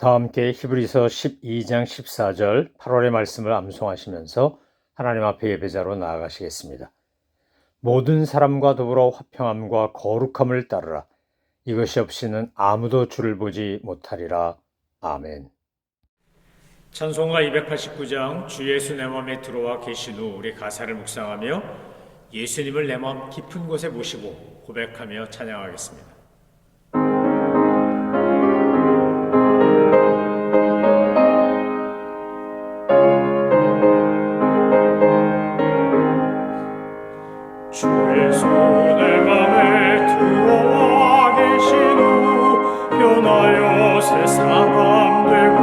다 함께 히브리서 12장 14절 8월의 말씀을 암송하시면서 하나님 앞에 예배자로 나아가시겠습니다. 모든 사람과 더불어 화평함과 거룩함을 따르라. 이것이 없이는 아무도 주를 보지 못하리라. 아멘. 찬송가 289장 주 예수 내 맘에 들어와 계신 후 우리 가사를 묵상하며 예수님을 내 마음 깊은 곳에 모시고 고백하며 찬양하겠습니다. 주 예수 내 맘에 들어와 계신 후 변하여 새 사람 되고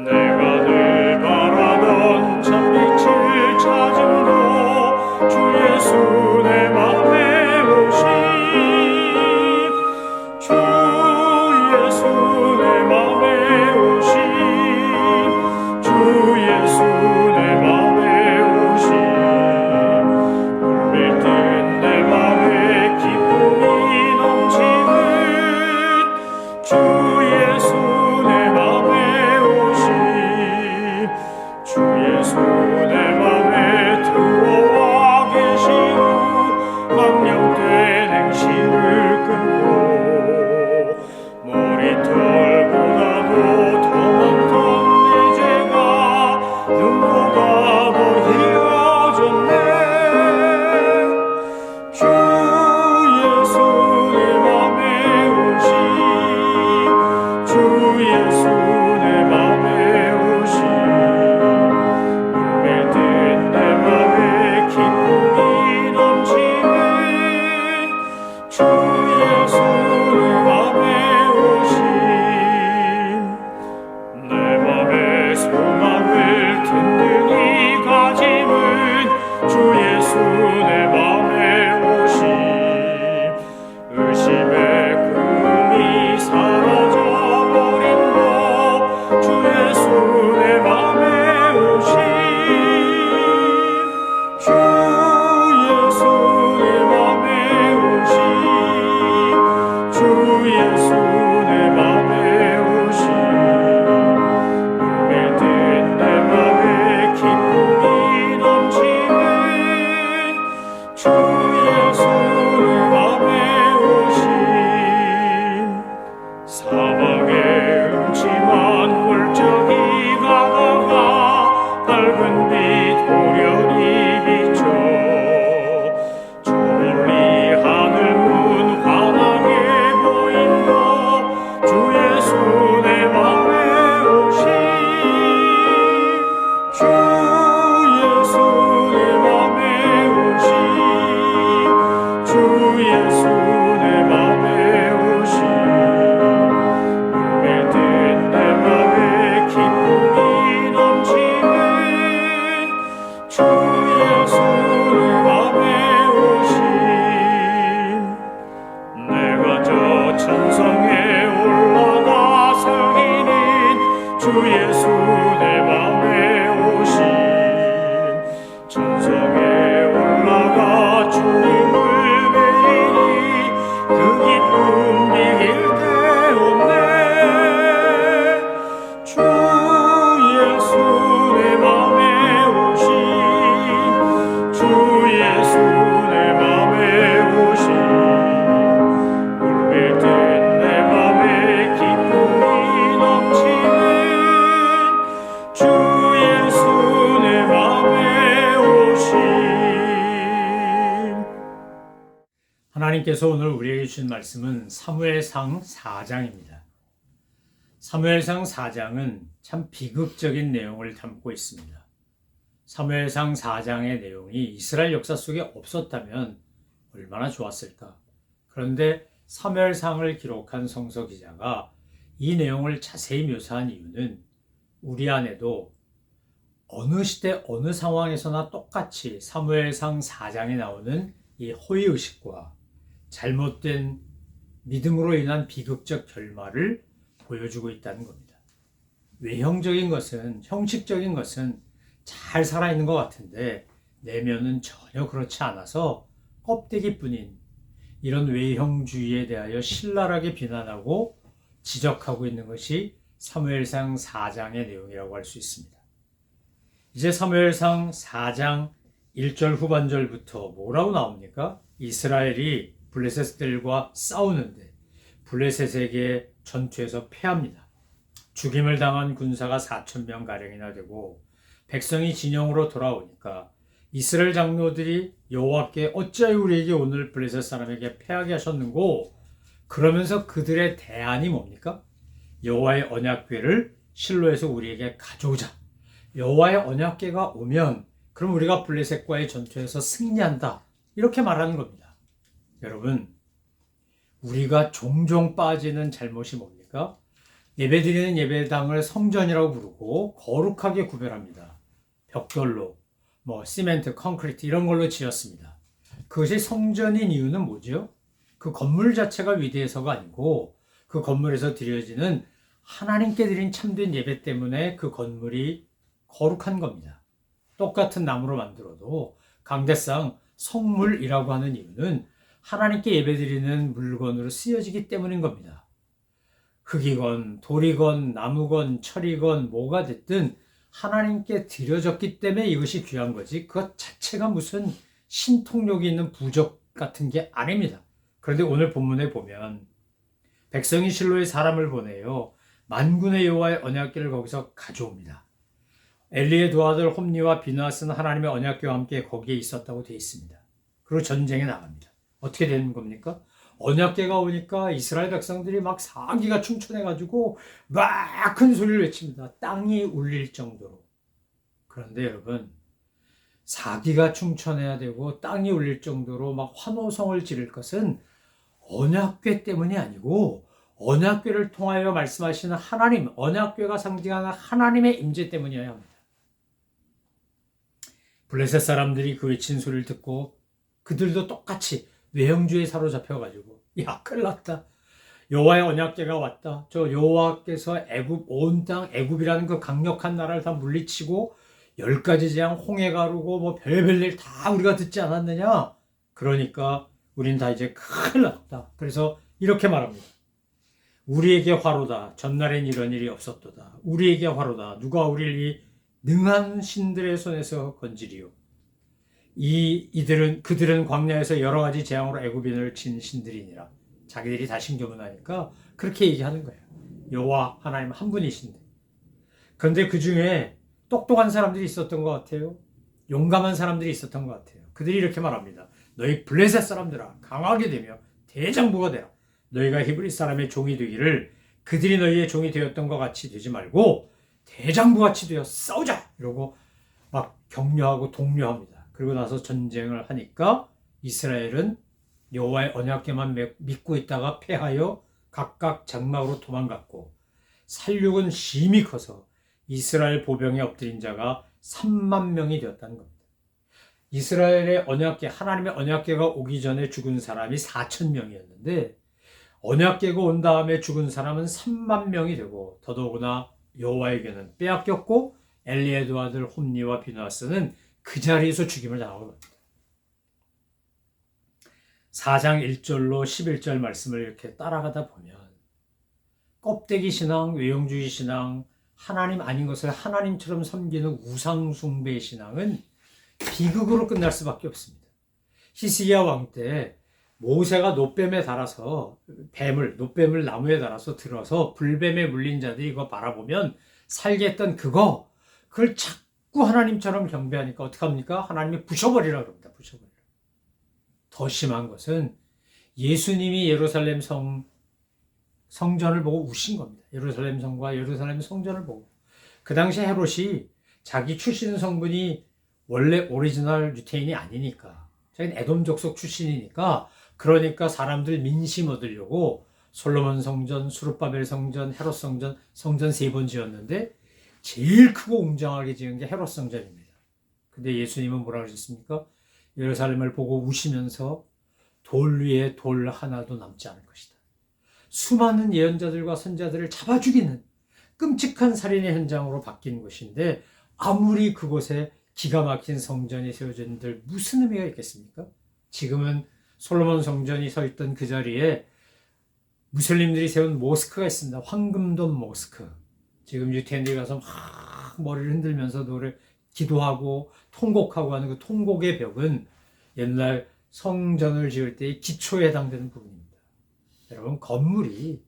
내가 늘 바라던 참빛을 찾음도 주 예수 내 맘에 오심 주 예수 내 맘에 오심 주 예수 내 맘에 하나님께서 오늘 우리에게 주신 말씀은 사무엘상 4장입니다. 사무엘상 4장은 참 비극적인 내용을 담고 있습니다. 사무엘상 4장의 내용이 이스라엘 역사 속에 없었다면 얼마나 좋았을까. 그런데 사무엘상을 기록한 성서 기자가 이 내용을 자세히 묘사한 이유는 우리 안에도 어느 시대 어느 상황에서나 똑같이 사무엘상 4장에 나오는 이 호의의식과 잘못된 믿음으로 인한 비극적 결말을 보여주고 있다는 겁니다. 외형적인 것은, 형식적인 것은 잘 살아있는 것 같은데 내면은 전혀 그렇지 않아서 껍데기뿐인 이런 외형주의에 대하여 신랄하게 비난하고 지적하고 있는 것이 사무엘상 4장의 내용이라고 할 수 있습니다. 이제 사무엘상 4장 1절 후반절부터 뭐라고 나옵니까? 이스라엘이 블레셋들과 싸우는데 블레셋에게 전투에서 패합니다. 죽임을 당한 군사가 4,000명가량이나 되고 백성이 진영으로 돌아오니까 이스라엘 장로들이 여호와께 어찌하여 우리에게 오늘 블레셋 사람에게 패하게 하셨는고? 그러면서 그들의 대안이 뭡니까? 여호와의 언약궤를 실로에서 우리에게 가져오자. 여호와의 언약궤가 오면 그럼 우리가 블레셋과의 전투에서 승리한다. 이렇게 말하는 겁니다. 여러분, 우리가 종종 빠지는 잘못이 뭡니까? 예배드리는 예배당을 성전이라고 부르고 거룩하게 구별합니다. 벽돌로, 시멘트, 콘크리트 이런 걸로 지었습니다. 그것이 성전인 이유는 뭐죠? 그 건물 자체가 위대해서가 아니고 그 건물에서 드려지는 하나님께 드린 참된 예배 때문에 그 건물이 거룩한 겁니다. 똑같은 나무로 만들어도 강대상 성물이라고 하는 이유는 하나님께 예배드리는 물건으로 쓰여지기 때문인 겁니다. 흙이건 돌이건 나무건 철이건 뭐가 됐든 하나님께 드려졌기 때문에 이것이 귀한 거지 그것 자체가 무슨 신통력이 있는 부적 같은 게 아닙니다. 그런데 오늘 본문에 보면 백성이 실로에 사람을 보내요. 만군의 여호와의 언약궤를 거기서 가져옵니다. 엘리의 두 아들 홈니와 비느하스는 하나님의 언약궤와 함께 거기에 있었다고 되어 있습니다. 그리고 전쟁에 나갑니다. 어떻게 되는 겁니까? 언약궤가 오니까 이스라엘 백성들이 막 사기가 충천해가지고 막 큰 소리를 외칩니다. 땅이 울릴 정도로. 그런데 여러분, 사기가 충천해야 되고 땅이 울릴 정도로 막 환호성을 지를 것은 언약궤 때문이 아니고 언약궤를 통하여 말씀하시는 하나님, 언약궤가 상징하는 하나님의 임재 때문이어야 합니다. 블레셋 사람들이 그 외친 소리를 듣고 그들도 똑같이 외형주의에 사로잡혀가지고 야 큰일 났다. 여호와의 언약궤가 왔다. 저 여호와께서 애굽 온 땅 애굽이라는 그 강력한 나라를 다 물리치고 10가지 재앙 홍해 가르고 별별 일 다 우리가 듣지 않았느냐. 그러니까 우린 다 이제 큰일 났다. 그래서 이렇게 말합니다. 우리에게 화로다. 전날엔 이런 일이 없었도다. 우리에게 화로다. 누가 우리를 이 능한 신들의 손에서 건지리요. 그들은 광야에서 여러 가지 재앙으로 애굽인을 친 신들이니라. 자기들이 다 신교문하니까 그렇게 얘기하는 거예요. 여호와 하나님 한 분이신데. 그런데 그 중에 똑똑한 사람들이 있었던 것 같아요. 용감한 사람들이 있었던 것 같아요. 그들이 이렇게 말합니다. 너희 블레셋 사람들아 강하게 되며 대장부가 되라. 너희가 히브리 사람의 종이 되기를 그들이 너희의 종이 되었던 것 같이 되지 말고 대장부같이 되어 싸우자. 이러고 막 격려하고 독려합니다. 그리고 나서 전쟁을 하니까 이스라엘은 여호와의 언약궤만 믿고 있다가 패하여 각각 장막으로 도망갔고 살육은 심히 커서 이스라엘 보병에 엎드린 자가 3만 명이 되었다는 겁니다. 이스라엘의 언약궤, 하나님의 언약궤가 오기 전에 죽은 사람이 4,000명이었는데 언약궤가 온 다음에 죽은 사람은 3만 명이 되고 더더구나 여호와에게는 빼앗겼고 엘리의 두 아들 홈니와 비느하스는 그 자리에서 죽임을 당하고 갑니다. 4장 1절로 11절 말씀을 이렇게 따라가다 보면 껍데기 신앙, 외형주의 신앙, 하나님 아닌 것을 하나님처럼 섬기는 우상숭배 신앙은 비극으로 끝날 수밖에 없습니다. 히스기야 왕 때 모세가 노뱀에 달아서 노뱀을 나무에 달아서 들어서 불뱀에 물린 자들이 이거 바라보면 살게 했던 그걸 자꾸 하나님처럼 경배하니까 어떡합니까? 하나님이 부셔버리라 그럽니다. 부셔버리라. 더 심한 것은 예수님이 예루살렘 성전을 보고 우신 겁니다. 예루살렘 성과 예루살렘 성전을 보고. 그 당시 헤롯이 자기 출신 성분이 원래 오리지널 유태인이 아니니까 자기는 에돔 족속 출신이니까 그러니까 사람들 민심 얻으려고 솔로몬 성전, 수룹바벨 성전, 헤롯 성전 3번 지었는데 제일 크고 웅장하게 지은 게 헤롯 성전입니다. 근데 예수님은 뭐라 그러셨습니까? 예루살렘을 보고 우시면서 돌 위에 돌 하나도 남지 않을 것이다. 수많은 예언자들과 선자들을 잡아 죽이는 끔찍한 살인의 현장으로 바뀐 것인데 아무리 그곳에 기가 막힌 성전이 세워졌는들 무슨 의미가 있겠습니까? 지금은 솔로몬 성전이 서 있던 그 자리에 무슬림들이 세운 모스크가 있습니다. 황금돔 모스크. 지금 유태인들이 가서 막 머리를 흔들면서 기도하고 통곡하고 하는 그 통곡의 벽은 옛날 성전을 지을 때의 기초에 해당되는 부분입니다. 여러분, 건물이,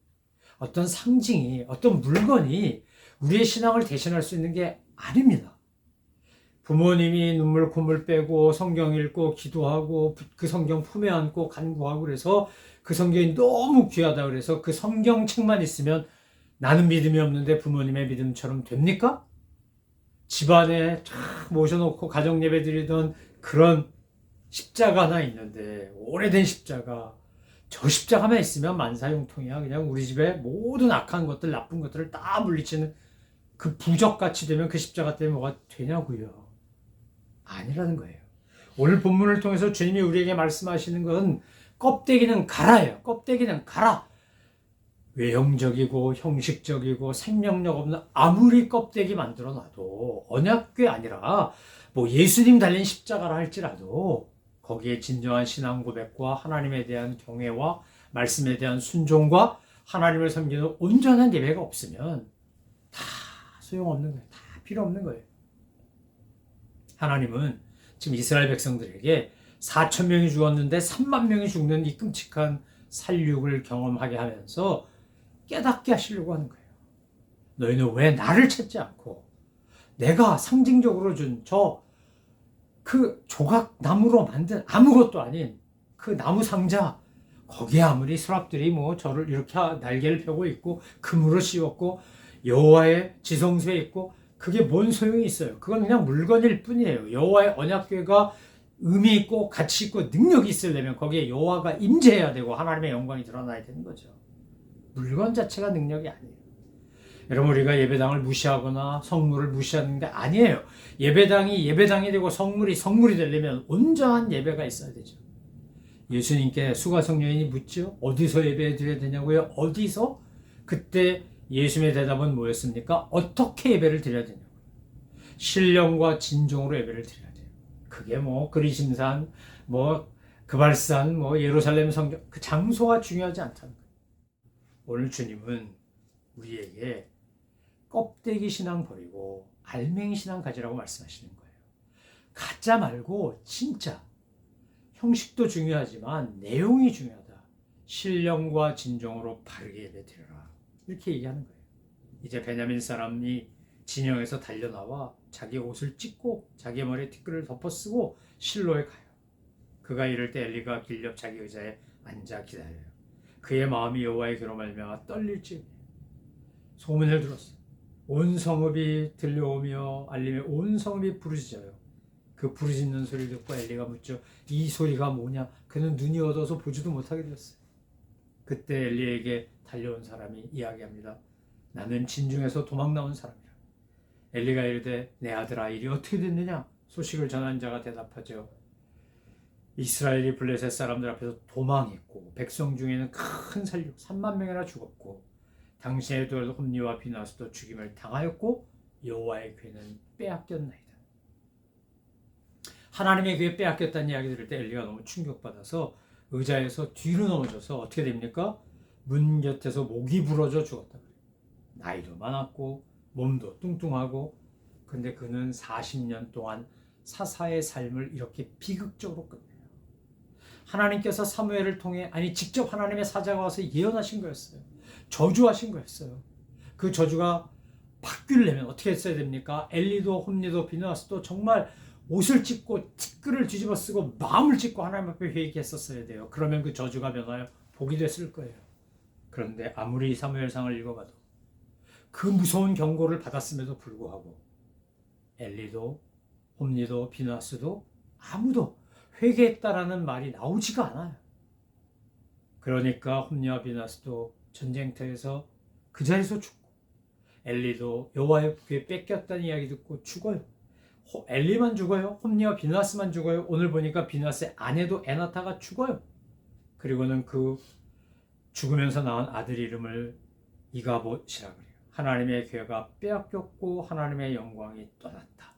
어떤 상징이, 어떤 물건이 우리의 신앙을 대신할 수 있는 게 아닙니다. 부모님이 눈물 콧물 빼고 성경 읽고 기도하고 그 성경 품에 안고 간구하고 그래서 그 성경이 너무 귀하다 그래서 그 성경책만 있으면 나는 믿음이 없는데 부모님의 믿음처럼 됩니까? 집안에 쫙 모셔놓고 가정 예배 드리던 그런 십자가 하나 있는데, 오래된 십자가, 저 십자가만 있으면 만사형통이야. 그냥 우리 집에 모든 악한 것들, 나쁜 것들을 다 물리치는 그 부적같이 되면 그 십자가 때문에 뭐가 되냐고요. 아니라는 거예요. 오늘 본문을 통해서 주님이 우리에게 말씀하시는 건 껍데기는 가라예요. 껍데기는 가라. 외형적이고 형식적이고 생명력 없는 아무리 껍데기 만들어 놔도 언약궤 아니라 뭐 예수님 달린 십자가라 할지라도 거기에 진정한 신앙 고백과 하나님에 대한 경외와 말씀에 대한 순종과 하나님을 섬기는 온전한 예배가 없으면 다 소용없는 거예요. 다 필요 없는 거예요. 하나님은 지금 이스라엘 백성들에게 4천 명이 죽었는데 3만 명이 죽는 이 끔찍한 살육을 경험하게 하면서 깨닫게 하시려고 하는 거예요. 너희는 왜 나를 찾지 않고 내가 상징적으로 준 그 조각 나무로 만든 아무것도 아닌 그 나무 상자, 거기에 아무리 서랍들이 뭐 저를 이렇게 날개를 펴고 있고 금으로 씌웠고 여호와의 지성소에 있고 그게 뭔 소용이 있어요? 그건 그냥 물건일 뿐이에요. 여호와의 언약궤가 의미 있고 가치 있고 능력이 있으려면 거기에 여호와가 임재해야 되고 하나님의 영광이 드러나야 되는 거죠. 물건 자체가 능력이 아니에요. 여러분, 우리가 예배당을 무시하거나 성물을 무시하는 게 아니에요. 예배당이 예배당이 되고 성물이 되려면 온전한 예배가 있어야 되죠. 예수님께 수가성여인이 묻죠. 어디서 예배 드려야 되냐고요? 어디서? 그때 예수님의 대답은 뭐였습니까? 어떻게 예배를 드려야 되냐고요. 신령과 진정으로 예배를 드려야 돼요. 그게 뭐 그리심산, 뭐 그발산, 뭐 예루살렘 성전, 그 장소가 중요하지 않다는 거예요. 오늘 주님은 우리에게 껍데기 신앙 버리고 알맹이 신앙 가지라고 말씀하시는 거예요. 가짜 말고 진짜. 형식도 중요하지만 내용이 중요하다. 신령과 진정으로 바르게 예배드려라. 이렇게 얘기하는 거예요. 이제 베냐민 사람이 진영에서 달려나와 자기 옷을 찢고 자기 머리에 티끌을 덮어쓰고 실로에 가요. 그가 이럴 때 엘리가 길 옆 자기 의자에 앉아 기다려요. 그의 마음이 여호와의 귀로 말미암아 떨릴지 소문을 들었어요. 온 성읍이 들려오며 알림에 온 성읍이 부르짖어요. 그 부르짖는 소리를 듣고 엘리가 묻죠. 이 소리가 뭐냐? 그는 눈이 어두워서 보지도 못하게 되었어요. 그때 엘리에게 달려온 사람이 이야기합니다. 나는 진중에서 도망 나온 사람이라. 엘리가 이르되 내 아들아 일이 어떻게 됐느냐? 소식을 전한 자가 대답하죠. 이스라엘이 블레셋 사람들 앞에서 도망했고 백성 중에는 큰 살육 3만 명이나 죽었고 당신의 돌 홈니와 비나스도 죽임을 당하였고 여호와의 궤는 빼앗겼나이다. 하나님의 궤 빼앗겼다는 이야기 들을 때 엘리가 너무 충격받아서 의자에서 뒤로 넘어져서 어떻게 됩니까? 문 곁에서 목이 부러져 죽었다. 나이도 많았고 몸도 뚱뚱하고 근데 그는 40년 동안 사사의 삶을 이렇게 비극적으로 끝내요. 하나님께서 사무엘을 통해 직접 하나님의 사자가 와서 예언하신 거였어요. 저주하신 거였어요. 그 저주가 바뀌려면 어떻게 했어야 됩니까? 엘리도 홈리도 비느하스도 정말 옷을 찢고 티끌을 뒤집어 쓰고 마음을 찢고 하나님 앞에 회개했었어야 돼요. 그러면 그 저주가 변하여 복이 됐을 거예요. 그런데 아무리 사무엘상을 읽어봐도 그 무서운 경고를 받았음에도 불구하고 엘리도 홈리도 비느하스도 아무도 회개했다라는 말이 나오지가 않아요. 그러니까 홈리와 비느하스도 전쟁터에서 그 자리에서 죽고 엘리도 여호와의 궤 뺏겼다는 이야기 듣고 죽어요. 엘리만 죽어요. 홈리와 비느하스만 죽어요. 오늘 보니까 비느하스의 아내도 에나타가 죽어요. 그리고는 그 죽으면서 낳은 아들 이름을 이가봇이라 그래요. 하나님의 궤가 빼앗겼고 하나님의 영광이 떠났다.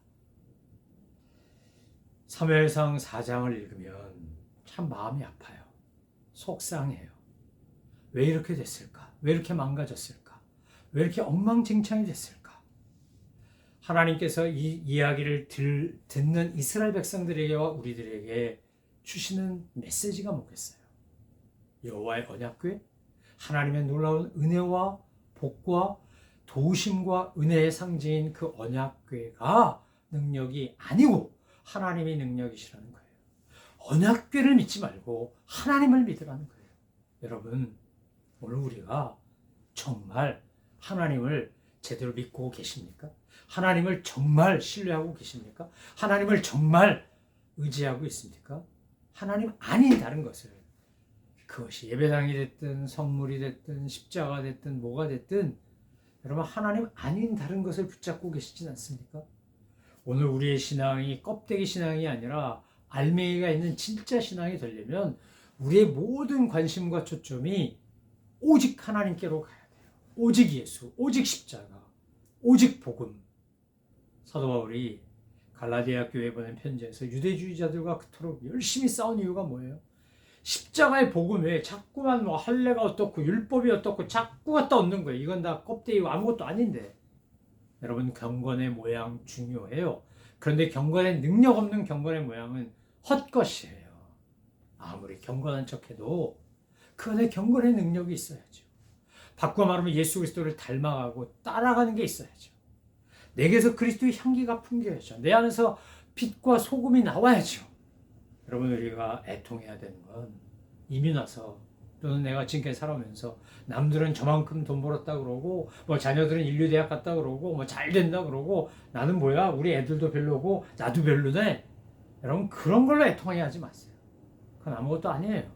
사무엘상 4장을 읽으면 참 마음이 아파요. 속상해요. 왜 이렇게 됐을까? 왜 이렇게 망가졌을까? 왜 이렇게 엉망진창이 됐을까? 하나님께서 이 이야기를 듣는 이스라엘 백성들에게와 우리들에게 주시는 메시지가 뭐겠어요? 여호와의 언약궤, 하나님의 놀라운 은혜와 복과 도우심과 은혜의 상징인 그 언약궤가 능력이 아니고 하나님의 능력이시라는 거예요. 언약궤를 믿지 말고 하나님을 믿으라는 거예요. 여러분, 오늘 우리가 정말 하나님을 제대로 믿고 계십니까? 하나님을 정말 신뢰하고 계십니까? 하나님을 정말 의지하고 있습니까? 하나님 아닌 다른 것을, 그것이 예배당이 됐든 선물이 됐든 십자가 됐든 뭐가 됐든, 여러분 하나님 아닌 다른 것을 붙잡고 계시진 않습니까? 오늘 우리의 신앙이 껍데기 신앙이 아니라 알맹이가 있는 진짜 신앙이 되려면 우리의 모든 관심과 초점이 오직 하나님께로 가야 돼요. 오직 예수, 오직 십자가, 오직 복음. 사도 바울이 갈라디아 교회에 보낸 편지에서 유대주의자들과 그토록 열심히 싸운 이유가 뭐예요? 십자가의 복음에 자꾸만 뭐 할례가 어떻고 율법이 어떻고 자꾸 갖다 얹는 거예요. 이건 다 껍데기고 아무것도 아닌데. 여러분, 경건의 모양 중요해요. 그런데 경건의 능력 없는 경건의 모양은 헛것이에요. 아무리 경건한 척해도 그 안에 경건의 능력이 있어야죠. 바꿔 말하면 예수 그리스도를 닮아가고 따라가는 게 있어야죠. 내게서 그리스도의 향기가 풍겨야죠. 내 안에서 빛과 소금이 나와야죠. 여러분, 우리가 애통해야 되는 건 이미 나서, 또는 내가 지금까지 살아오면서 남들은 저만큼 돈 벌었다 그러고 뭐 자녀들은 인류대학 갔다 그러고 뭐 잘 된다 그러고 나는 뭐야, 우리 애들도 별로고 나도 별로네. 여러분, 그런 걸로 애통하게 하지 마세요. 그건 아무것도 아니에요.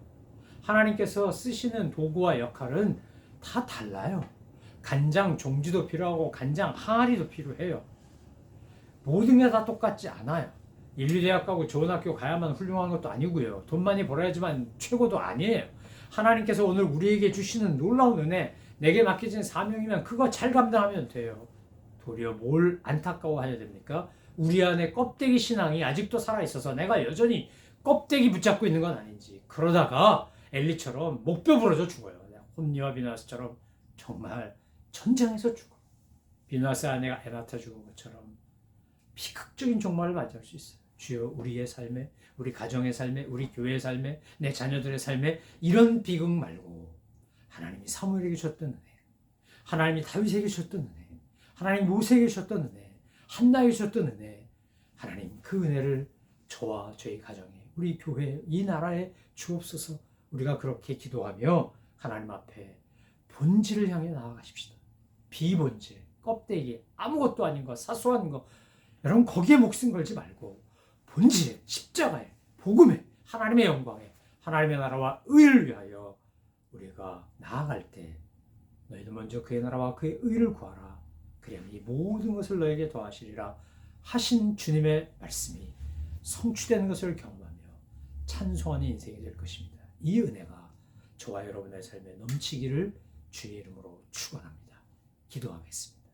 하나님께서 쓰시는 도구와 역할은 다 달라요. 간장 종지도 필요하고 간장 항아리도 필요해요. 모든 게 다 똑같지 않아요. 인류대학 가고 좋은 학교 가야만 훌륭한 것도 아니고요. 돈 많이 벌어야지만 최고도 아니에요. 하나님께서 오늘 우리에게 주시는 놀라운 은혜, 내게 맡겨진 사명이면 그거 잘 감당하면 돼요. 도리어 뭘 안타까워해야 됩니까? 우리 안에 껍데기 신앙이 아직도 살아있어서 내가 여전히 껍데기 붙잡고 있는 건 아닌지, 그러다가 엘리처럼 목뼈 부러져 죽어요. 홈리와 비나스처럼 정말 전장에서 죽어. 비나스 아내가 에나타 죽은 것처럼 비극적인 종말을 맞이할 수 있어요. 주여, 우리의 삶에, 우리 가정의 삶에, 우리 교회의 삶에, 내 자녀들의 삶에 이런 비극 말고 하나님이 사무엘에게 주셨던 은혜, 하나님이 다윗에게 주셨던 은혜, 하나님 모세에게 주셨던 은혜, 한나에게 주셨던 은혜, 하나님 그 은혜를 저와 저희 가정에, 우리 교회, 이 나라에 주옵소서. 우리가 그렇게 기도하며 하나님 앞에 본질을 향해 나아가십시다. 비본질, 껍데기, 아무것도 아닌 거, 사소한 거, 여러분 거기에 목숨 걸지 말고 본질에, 십자가에, 복음에, 하나님의 영광에, 하나님의 나라와 의를 위하여 우리가 나아갈 때 너희도 먼저 그의 나라와 그의 의를 구하라. 그리하면 이 모든 것을 너에게 더하시리라 하신 주님의 말씀이 성취되는 것을 경험하며 찬송하는 인생이 될 것입니다. 이 은혜가 저와 여러분의 삶에 넘치기를 주의 이름으로 축원합니다. 기도하겠습니다.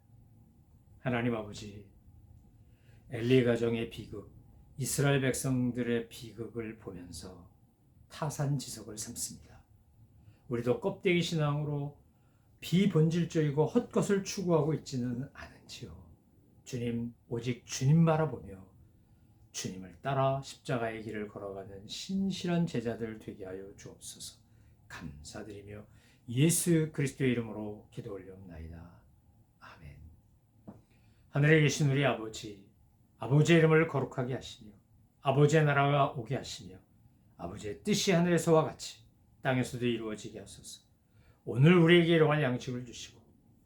하나님 아버지, 엘리 가정의 비극, 이스라엘 백성들의 비극을 보면서 타산지석을 삼습니다. 우리도 껍데기 신앙으로 비본질적이고 헛것을 추구하고 있지는 않은지요. 주님, 오직 주님 바라보며 주님을 따라 십자가의 길을 걸어가는 신실한 제자들 되게 하여 주옵소서. 감사드리며 예수 그리스도의 이름으로 기도 올려옵나이다. 아멘. 하늘에 계신 우리 아버지, 아버지의 이름을 거룩하게 하시며 아버지의 나라가 오게 하시며 아버지의 뜻이 하늘에서와 같이 땅에서도 이루어지게 하소서. 오늘 우리에게 일용할 양식을 주시고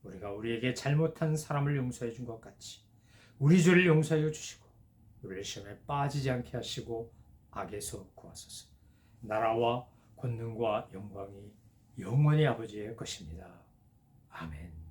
우리가 우리에게 잘못한 사람을 용서해 준 것 같이 우리 죄를 용서하여 주시고 우리를 시험에 빠지지 않게 하시고 악에서 구하소서. 나라와 권능과 영광이 영원히 아버지의 것입니다. 아멘.